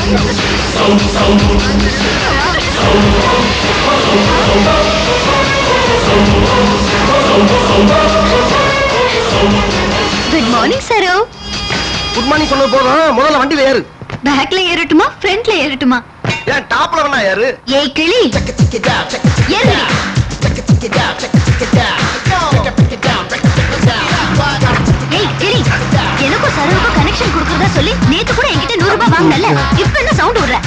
Good morning Saro. Good morning சொன்னது போதும், முதல்ல வண்டியில ஏறு. பேக்ல ஏறட்டுமா ஃப்ரண்ட்ல ஏறட்டுமா? ஏன் டாப்ல வேணா ஏறு. ஏய் கிளி ஏறு. ஏய் கிளி, எனக்கும் சரோவுக்கும் கனெக்ஷன் கொடுக்கறதா சொல்லி நேத்து கூட என்கிட்ட 100 ரூபாய் வாங்குனல, இப்ப என்ன சவுண்ட் விடுற?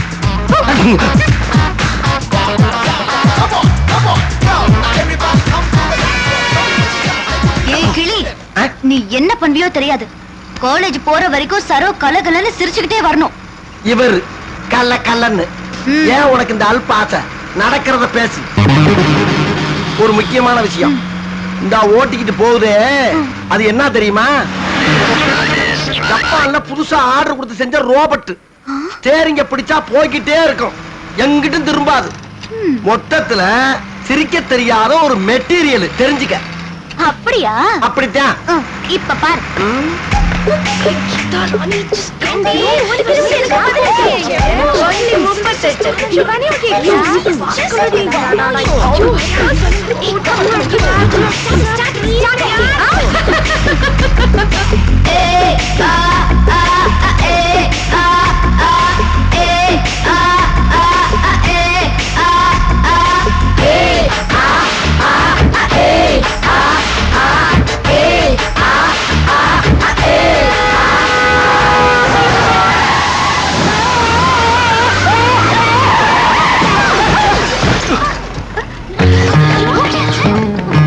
ஏய் கிளி, நீ என்ன பண்ணுவியோ தெரியாது. காலேஜ் போற வரைக்கும் சரோ கலகலன்னு சிரிச்சுக்கிட்டே வரணும். இவர் கல்ல கல்லன்னு. ஏன் உனக்கு இந்த அல்ப ஆசை? நடக்கிறத பேசு. ஒரு முக்கியமான விஷயம், இந்த ஓட்டிக்கிட்டு போகுதே அது என்ன தெரியுமா? ஜப்பான்ல புதுசா ஆர்டர் கொடுத்து செஞ்ச ரோபோட். ஸ்டேரிங்க பிடிச்சா போய்கிட்டே இருக்கும், எங்கிட்டும் திரும்பாது. மொத்தத்துல சிரிக்க தெரியாத ஒரு மெட்டீரியல், தெரிஞ்சுக்க. அப்படியா? அப்படித்தான். இப்ப பாரு.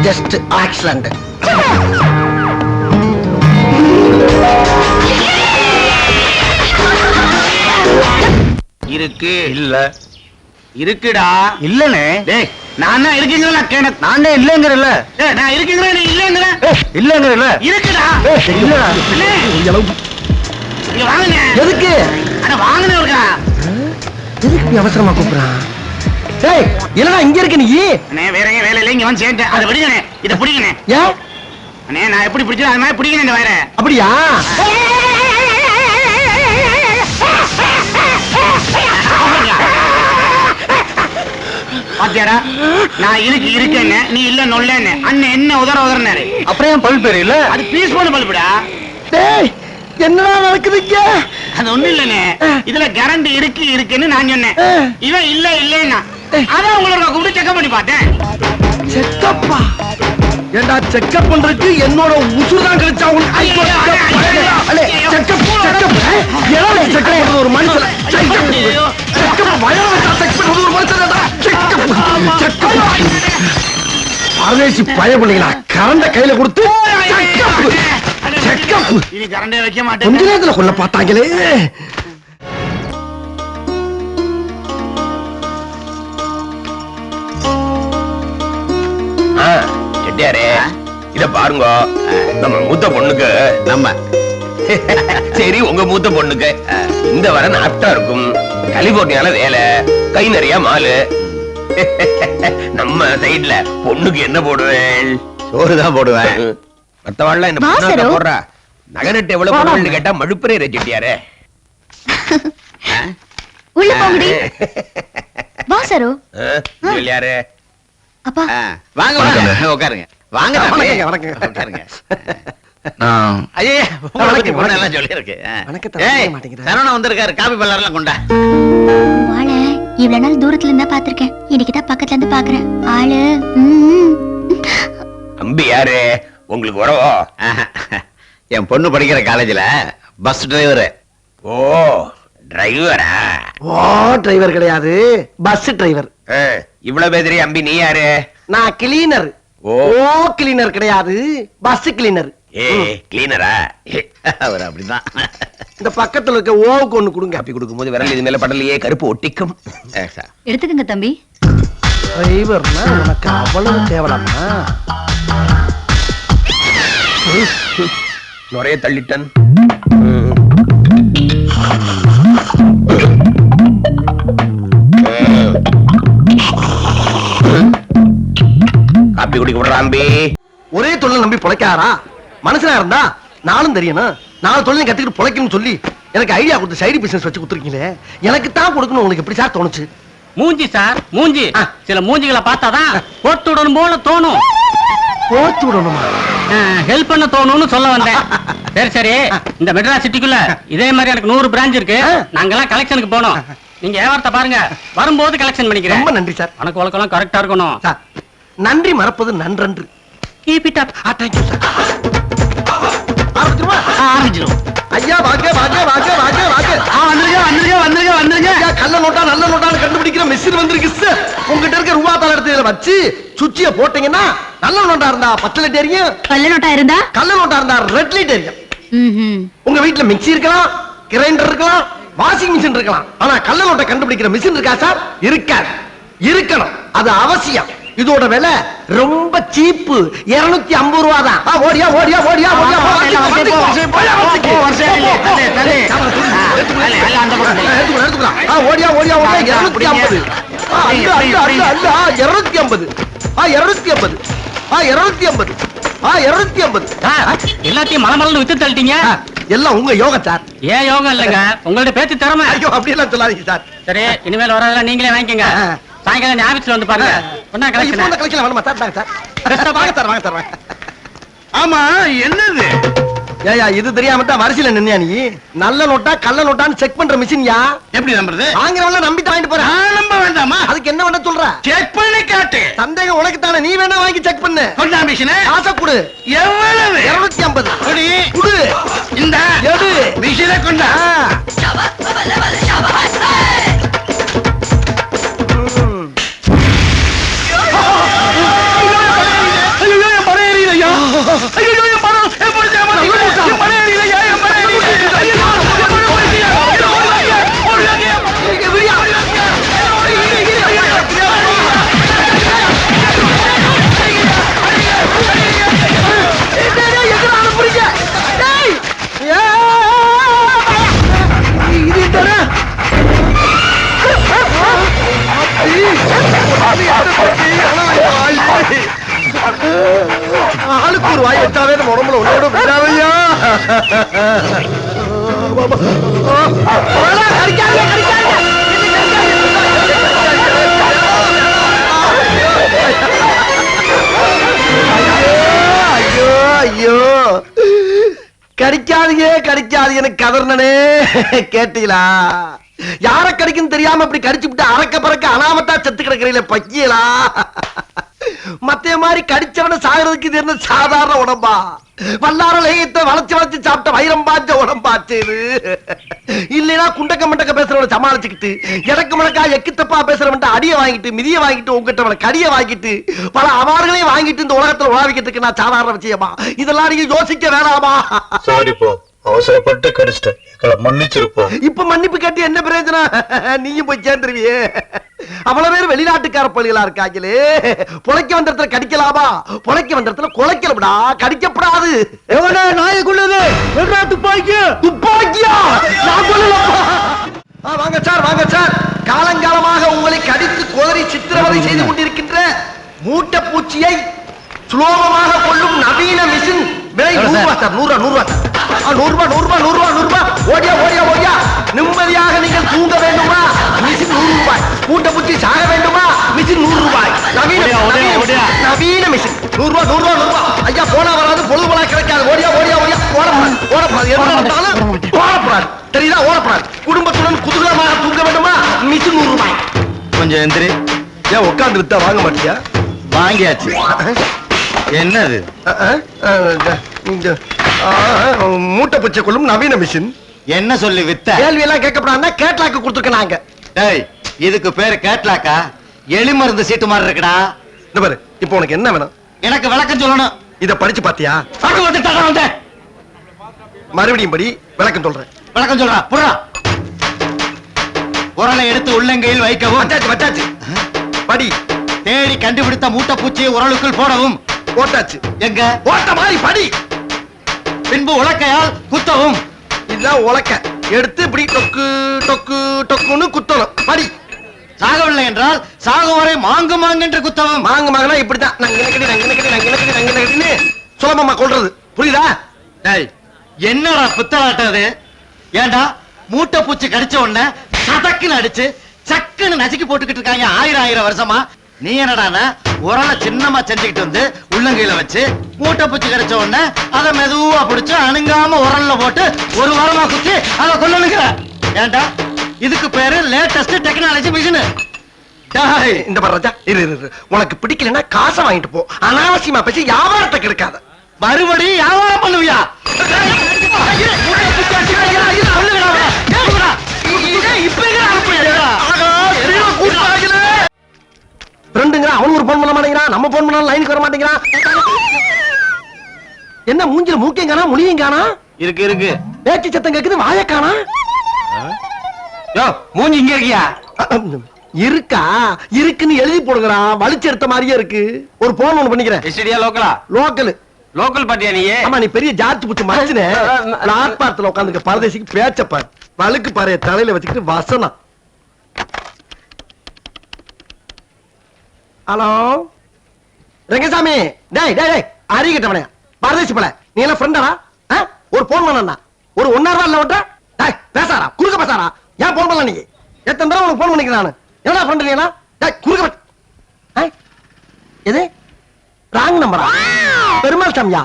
Just accident. இருக்கு இல்ல இருக்குடா. இல்லனே. டேய் நான் தான் இருக்கீங்களா கேன? நானே இல்லங்கறல. டேய் நான் இருக்கீங்களா நீ இல்லங்கற? இல்லங்கறல. இருக்குடா. இல்லடா. இங்க வாங்கனே. எதுக்கு? அட வாங்கனே இருக்கா? எதுக்கு நீ அவசரமா கூப்பிடுறான்? டேய் என்னடா இங்க இருக்க நீ? அண்ணே வேற எங்க வேலை இல்ல, இங்க வந்து சேந்தேன். அத விடுங்கனே, இத பிடிங்கனே. ஏன்? அண்ணே நான் எப்படி பிடிச்சா அது மாதிரி பிடிங்கனே இந்த வயரை. அப்படியா? பாத்தியாடா, நான் இருக்கேன்னு நீ இல்ல நொல்லன்னு அண்ணன் என்ன உதறனாரு. அப்புறம் ஏன் பல் பேர் இல்ல? அது பீஸ் பண்ண பல்புடா. டேய் என்னடா நடக்குதுங்க? அது ஒண்ணு இல்லனே, இதுல கேரண்டி இருக்குன்னு நான் சொன்னேன். இவன் இல்ல இல்லன்னா அதான் உங்களுக்கு கூப்பிட்டு செக்அப் பண்ணி பார்த்தேன். செக்கப்பா? ஏண்டா செக்கப் பண்றதுக்கு என்னோட உசுர் தான் கிடைச்சா உனக்கு? செக்கப் செக்கப் ஏடா செக்கப் பண்றது ஒரு மனுஷன்? செக்கப் வயல வச்சா செக் பண்றது ஒரு மனுஷன்டா. செக்கப் செக்கப் பரதேசி பய பிள்ளைங்களா, கரண்ட கையில கொடுத்து செக்கப் செக்கப். இனி கரண்டே வைக்க மாட்டேன். கொஞ்ச நேரத்துல கொல்ல பார்த்தாங்களே. இத பாருங்க, நம்ம மூத்த பொண்ணுக்கு நம்ம சரி உங்க மூத்த பொண்ணுக்கு இந்த வர நாப்டா இருக்கும். கலிபோர்னியால வேலை, கை நிறைய மாலு. நம்ம சைடுல பொண்ணுக்கு என்ன போடுவேன்? சோறு தான் போடுவேன். மத்தவாள்லாம் என்ன பொண்ணா போடுறா? நகனட்டு எவ்வளவு போடுவேன்னு கேட்டா மழுப்பரே ரெச்சிட்டியாரே. உள்ள போங்கடி. வா சரோ. யாரு? அப்பா வாங்க வாங்க உட்காருங்க. வாங்க வணக்கங்க வணக்கங்க உட்காருங்க. ஐயே உங்களுக்கு முன்னெல்லாம் சொல்லி இருக்கு. சரவணா வந்திருக்காரு, காபி பல்லாரெல்லாம் கொண்டா. ஆளு இவ்வளவு நாள் தூரத்துல இருந்தா பாத்திருக்கேன், இன்னைக்குதான் பக்கத்துல இருந்து பாக்குறேன். ஆளு அம்பி யாரு? உங்களுக்கு வரவோ? என் பொண்ணு படிக்கிற காலேஜ்ல பஸ் டிரைவர். ஓ டிரைவரா? ஓ டிரைவர் கிடையாது, பஸ் டிரைவர். இவ்வளவு பேதிரி அம்பி நீ யாரு? நான் கிளீனர். ஓ கிளீனர் கிடையாது, பஸ் கிளீனர். கிளீனரா? அவர் அப்படிதான். இந்த பக்கத்துல இருக்க ஓவுக்கு ஒண்ணு கொடுங்க. காப்பி கொடுக்கும் போது விரல் இது மேல படலையே, கருப்பு ஒட்டிக்கும். எடுத்துக்கங்க தம்பி. டிரைவர்னா உனக்கு அவ்வளவு தேவலாமா? நுரைய தள்ளிட்டன். காப்பி குடிக்க விடுறாம்பி. ஒரே தொழில் நம்பி பொழைக்காரா? மனுஷனா இருந்தா நாளும் தெரியணும், நாலு தொழில் கத்துக்கிட்டு பொழைக்கணும்னு சொல்லி எனக்கு ஐடியா கொடுத்து சைடு பிசினஸ் வச்சு கொடுத்துருக்கீங்களே, எனக்கு தான் கொடுக்கணும் உங்களுக்கு எப்படி சார் தோணுச்சு? மூஞ்சி சார் மூஞ்சி. சில மூஞ்சிகளை பார்த்தாதான் போட்டு விடணும் போல தோணும். போட்டு விடணுமா? ஹெல்ப் பண்ண தோணும்னு சொல்ல வந்தேன். சரி சரி, இந்த மெட்ராஸ் சிட்டிக்குள்ள இதே மாதிரி எனக்கு 100 பிரான்ச் இருக்கு. நாங்கெல்லாம் கலெக்ஷனுக்கு போனோம். நீங்க வியாபாரத்தை பாருங்க, வரும்போது கலெக்ஷன் பண்ணிக்கிறேன். ரொம்ப நன்றி சார். கணக்கு வழக்கெல்லாம் கரெக்டா இருக்கணும் சார். நன்றி மறப்பது நன்றன்று. Keep it up. Thank you sir. ஆரம்பிச்சிருமா? ஆரம்பிச்சிரும். ஐயா வாங்க வாங்க வாங்க வாங்க வாங்க. வந்துருங்க வந்துருங்க வந்துருங்க வந்துருங்க. ஐயா கள்ள நோட்டா நல்ல நோட்டான்னு கண்டுபிடிக்கிற மிஷின் வந்திருக்கு சார். உங்ககிட்ட இருக்க ரூபா தாள எடுத்து இதுல வச்சு சுச்சிய போட்டீங்கன்னா நல்ல நோட்டா இருந்தா பச்சை லைட் எரியும், கள்ள நோட்டா இருந்தா கள்ள நோட்டா இருந்தா ரெட் லைட் எரியும். உங்க வீட்டுல மிக்ஸி இருக்கலாம், கிரைண்டர் இருக்கலாம், வாஷிங் மிஷின் இருக்கலாம். ஆனா கள்ள நோட்டை கண்டுபிடிக்கிற மிஷின் இருக்கா சார்? இருக்காது. இருக்கணும், அது அவசியம். இதோட விலை ரொம்ப சீப்பு, 250 ரூபா தான். ஓடியா ஓடியா ஓடியா ஓடியா. ஓடியா ஓடியா ஓடியா. 250. 250. 250. 250. எல்லாத்தையும் மலமலன்னு வித்து தள்ளிட்டீங்க. எல்லாம் உங்க யோகம் சார். ஏன் யோகம் இல்லைங்க, உங்கள்ட்ட பேச்சு திறமை. ஐயோ அப்படியெல்லாம் சொல்லாதீங்க சார். சரி, இனிமேல் வரதெல்லாம் நீங்களே வாங்கிக்கங்க. சாயங்காலம் நீ ஆபீஸ்ல வந்து பாருங்க. ஒண்ணா கலெக்ஷன் வேணுமா சார்? வாங்க சார் வாங்க சார் வாங்க. ஆமா என்னது? ஏயா இது தெரியாம தான் வரிசையில நின்னியா நீ? நல்ல நோட்டா கள்ள நோட்டான்னு செக் பண்ற மிஷின்யா. எப்படி நம்புறது? வாங்குறவங்க நம்பிட்டு வாங்கிட்டு போறேன். நம்ப வேண்டாமா? அதுக்கு என்ன பண்ண சொல்ற? செக் பண்ணி காட்டு. சந்தேகம் உனக்கு தானே, நீ வேணா வாங்கி செக் பண்ணு. கொண்டா மிஷின். காசை கொடு. எவ்வளவு? 250. கொடி. கொடு. இந்த எடு மிஷினை கொண்டா. ஆளுக்கு ஒரு வாய் வச்சாவே நம்ம உடம்புல உன்னோட விடாதையா. ஐயோ ஐயோ, கடிக்காதீங்க கடிக்காதீங்கன்னு கதர்னே கேட்டீங்களா? யார கடிக்குன்னு தெரியாம இப்படி கடிச்சு விட்டு அறக்க பறக்க அனாமத்தா செத்து கிடக்குறீங்களே பக்கியலா. மத்திய மாதிரி கடிச்சவன சாகிறதுக்கு இது என்ன சாதாரண உடம்பா? வல்லார லேயத்தை வளைச்சு வளைச்சு சாப்பிட்ட வைரம் பாஞ்ச உடம்பாச்சு இது. இல்லைன்னா குண்டக்க மண்டக்க பேசுறவனை சமாளிச்சுக்கிட்டு எனக்கு முழக்கா எக்கு தப்பா பேசுறவன் அடிய வாங்கிட்டு மிதிய வாங்கிட்டு உங்ககிட்ட கடிய வாங்கிட்டு பல அவார்களையும் வாங்கிட்டு இந்த உலகத்துல உலாவிக்கிட்டு இருக்கு. நான் சாதாரண விஷயமா? இதெல்லாம் நீங்க யோசிக்க வேணாமா? சாரி போ, அவசரப்பட்டு கடிச்சிட்டேன், எங்களை மன்னிச்சிருப்போம். இப்ப மன்னிப்பு கேட்டு என்ன பிரயோஜனம்? நீயும் போய் சேர்ந்துருவியே. அவ்வளவு பேர் வெளிநாட்டுக்கார பள்ளிகளா இருக்காங்களே. பொழைக்க வந்த இடத்துல கடிக்கலாமா? பொழைக்க வந்த இடத்துல குலைக்கலடா, கடிக்கப்படாது. நாயக்குள்ளது துப்பாக்கியா? துப்பாக்கியா? நான் சொல்லலப்பா. வாங்க சார் வாங்க சார். காலங்காலமாக உங்களை கடித்து கோதரி சித்திரவதை செய்து கொண்டிருக்கின்ற மூட்டை பூச்சியை சுலோகமாக கொள்ளும் நவீன மிஷின் விலை 100 ரூபாய் சார். 100 ரூபாய் 100 ரூபாய். ஓடியா ஓடியா ஓடியா. நிம்மதியாக நீங்கள் தூங்க வேண்டுமா? மிஷின் 100 ரூபாய். மூட்டை பூச்சி சாக வேண்டுமா? மிஷின் 100 ரூபாய். நவீன மிஷின் 100 ரூபாய். ஐயா போனா வராது, பொழுது போல கிடைக்காது. ஓடியா ஓடியா ஓடியா. ஓடப்படாது தெரியுதா? ஓடப்படாது. குடும்பத்துடன் குதூகலமாக தூங்க வேண்டுமா? மிஷின் 100 ரூபாய். கொஞ்சம் எந்திரி. ஏன் உட்கார்ந்து வித்தா வாங்க மாட்டியா? வாங்கியாச்சு. என்னது? மூட்டை பூச்சை கொள்ளும் நவீன மிஷின். என்ன சொல்லி வித்த? கேள்வி எல்லாம் கேட்கப்படாதுன்னா கேட்லாக்கு கொடுத்துருக்க நாங்க. டேய், இதுக்கு பேரு கேட்லாக்கா? எலி மருந்து சீட்டு மாதிரி இருக்குடா. இந்த பாரு, இப்போ உனக்கு என்ன வேணும்? எனக்கு விளக்கம் சொல்லணும். இத படிச்சு பாத்தியா? மறுபடியும் படி, விளக்கம் சொல்றேன். விளக்கம் சொல்றா. புறா உரலை எடுத்து உள்ளங்கையில் வைக்கவும். வச்சாச்சு வச்சாச்சு. படி. தேடி கண்டுபிடித்த மூட்டை பூச்சியை உரலுக்குள் போடவும். போட்டாச்சு. எங்க? ஓட்ட மாதிரி படி. பின்பு உலக்கையால் குத்தவும். இதுதான் உலக்க. எடுத்து இப்படி டொக்கு டொக்கு டொக்குன்னு குத்தணும். படி. சாகவில்லை என்றால் சாகும் வரை மாங்கு மாங்கு என்று குத்தவும். மாங்கு மாங்கனா இப்படித்தான் நங்கினக்கடி சுலபமா கொள்றது. புரியுதா? டேய், என்னடா புத்தலாட்டது? ஏண்டா மூட்டை பூச்சி கடிச்ச உடனே சதக்குன்னு அடிச்சு சக்குன்னு நசுக்கி போட்டுக்கிட்டு இருக்காங்க ஆயிரம் வருஷமா. நீ என்னடானா உரலை சின்னமா செஞ்சுக்கிட்டு வந்து உள்ளங்கையில வச்சு மூட்டை பூச்சி கடிச்ச உடனே அதை மெதுவா பிடிச்சு அணுங்காம உரல்ல போட்டு ஒரு வாரமா குத்தி அதை கொல்லுங்கிற. ஏண்டா இதுக்கு பேரு லேட்டஸ்ட் டெக்னாலஜி மிஷின். இந்த பாரு ராஜா, இரு. உனக்கு பிடிக்கலன்னா காசை வாங்கிட்டு போ. அனாவசியமா பேசி வியாபாரத்தை கெடுக்காத. மறுபடியும் வியாபாரம் பண்ணுவியா? ஃப்ரெண்டுங்க அவன் ஒரு போன் பண்ண மாட்டேங்கிறான், நம்ம போன் பண்ணாலும் லைனுக்கு வர மாட்டேங்கிறான். என்ன மூஞ்சில மூக்கையும் காணா முனியும் காணா? இருக்கு பேச்சு சத்தம் கேக்குது, வாய காணா? யோ மூஞ்சி இங்க இருக்கியா? இருக்கா? இருக்குன்னு எழுதி போடுங்கடா, வலிச்சு எடுத்த மாதிரியே இருக்கு. ஒரு போன் ஒண்ணு பண்ணிக்கிறேன். எஸ்டிடியா லோக்கலா? லோக்கல். லோக்கல் பாட்டியா நீ? ஆமா, நீ பெரிய ஜார்ஜ் புச்சு மனுஷனே. பிளாட்பாரத்துல உட்காந்துக்க பரதேசிக்கு பேச்சப்பார். வழுக்கு பாறைய தலையில வச்சுக்கிட்டு வசனம். ஹலோ ரங்கசாமி, டேய் அறிகிட்டவனே, பரதேசி பல, நீ எல்லாம் ஃப்ரெண்டா? ஒரு போன் பண்ணா ஒரு 1.5 ரூபா இல்ல விட்ட? டேய் பேசாரா, குறுக்க பேசாரா? ஏன் போன் பண்ணல? நீ எத்தனை தடவை உனக்கு போன் பண்ணிக்கிறேன் நானு. என்னடா ஃப்ரெண்ட் நீ? டேய் குறுக்க எது ராங் நம்பரா? பெருமாள் சாமியா?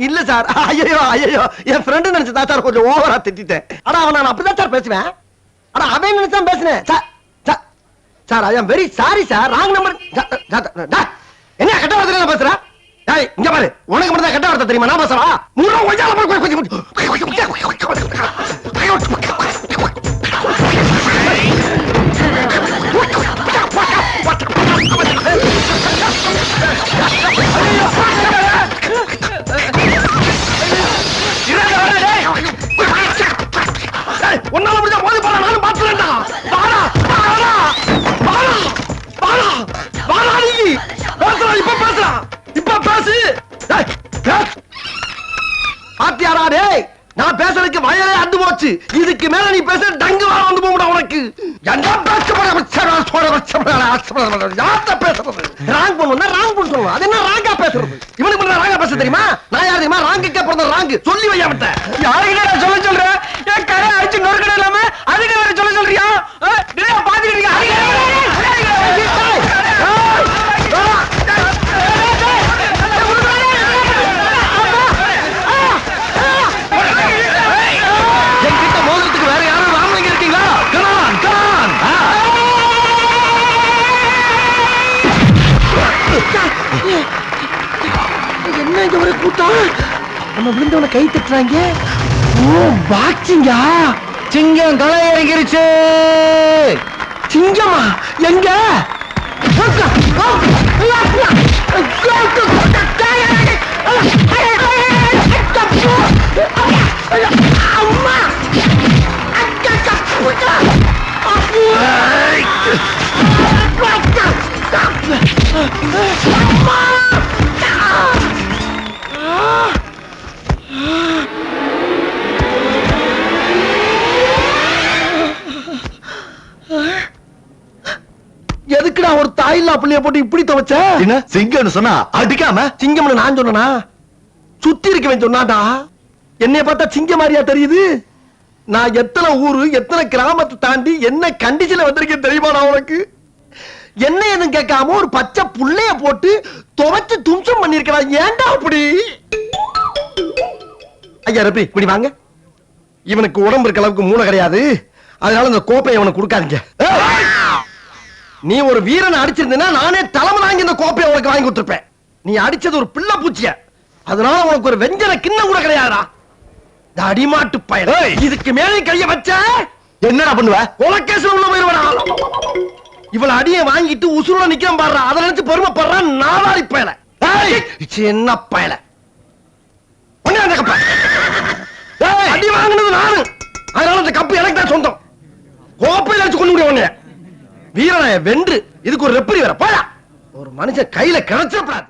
இல்ல சார். ஐயோ என் ஃப்ரெண்ட் நினைச்சதா சார், கொஞ்சம் ஓவரா திட்டேன். ஆனா அவன் நான் அப்படிதான் சார் பேசுவேன். ஆனா அவன் நினைச்சான் பேசுனேன் sir. I am very sorry sir, wrong number. என்ன கெட்ட வார்த்தை பேசுற? டேய் இங்க பாரு, உனக்கு மட்டும் தான் கெட்ட வார்த்தை தெரியுமா? நான் பேசுறா மூணு கொஞ்சம் ஒன்னால முடிஞ்சா போது போல, நானும் பாத்துறேன்டா. இப்ப பேசு. பாத்தியாரா டேய், நான் பேசுறதுக்கு வயலே அந்து போச்சு. இதுக்கு மேல நீ பேச டங்கு வார வந்து போடா உனக்கு. என்ன பேசுறது? ராங் பண்ணுனா ராங் பண்ண சொல்லணும். அது என்ன ராங்கா பேசுறது? இவனுக்கு மட்டும் ராங்கா பேச தெரியுமா? நான் யார் தெரியுமா? ராங்குக்கே பிறந்த ராங்கு. சொல்லி வையா விட்ட. யாருக்கிட்ட நான் சொல்றேன்? ஏன் கரை அடிச்சு நொறுக்கட இல்லாம அதுக்கு வேற சொல்றியா? பாத்துக்கிட்டீங்க என்கிட்ட மோதிரத்துக்கு வேற யாரும் ராமலிங்க இருக்கீங்களா? என்ன இங்க ஒரு கூட்டம்? நம்ம விழுந்தவன கை தட்டுறாங்க. ஓ பாக்ஸிங்கா? சிங்கம் களை இறங்கிருச்சு. சிங்கமா? எங்க? அம்மா எதுக்குடா ஒரு தாயில்லா புள்ளைய போட்டு இப்படி துவைச்ச? என்ன சிங்கம்னு சொன்னா அடிக்காம? சிங்கம்னு நான் சொன்னா? சுத்தி இருக்கவன் சொன்னாடா. என்னைய பார்த்தா சிங்கம் மாதிரியா தெரியுது? நான் எத்தனை ஊரு எத்தனை கிராமத்தை தாண்டி என்ன கண்டிஷன்ல வந்திருக்கேன் தெரியுமா உனக்கு? என்ன எதுவும் கேட்காம ஒரு பச்சை புள்ளைய போட்டு துவைச்சு தும்சம் பண்ணிருக்கிறான். ஏன்டா அப்படி? ஐயா ரப்பி இப்படி வாங்க. இவனுக்கு உடம்பு இருக்க அளவுக்கு மூளை கிடையாது, அதனால இந்த கோப்பையை அவனுக்கு கொடுக்காதீங்க. நீ ஒரு வீரனை அடிச்சிருந்தா நானே தலைமை வாங்கி இந்த கோப்பையை உனக்கு வாங்கி கொடுத்துருப்பேன். நீ அடிச்சது ஒரு பிள்ளை பூச்சிய, அதனால உனக்கு ஒரு வெஞ்சன கிண்ணம் கூட கிடையாதா? அடிமாட்டு பயல். இதுக்கு மேலே கைய வச்ச என்னடா பண்ணுவ? உலகேஸ்ல உள்ள போயிருவா. இவள அடியை வாங்கிட்டு உசுரோட நிக்காம பாடுறா, அதை நினைச்சு பெருமைப்படுறான் நாலாரி பயல. சின்ன பயல அடி வாங்கினது நானு, அதனால இந்த கப்பு எனக்கு தான் சொந்தம். கோப்பையில வச்சு கொண்டு முடியும் வீரனை வென்று இதுக்கு ஒரு ரெப்பரி வர போயா? ஒரு மனுஷன் கையில கிடைச்சிடப்படாது.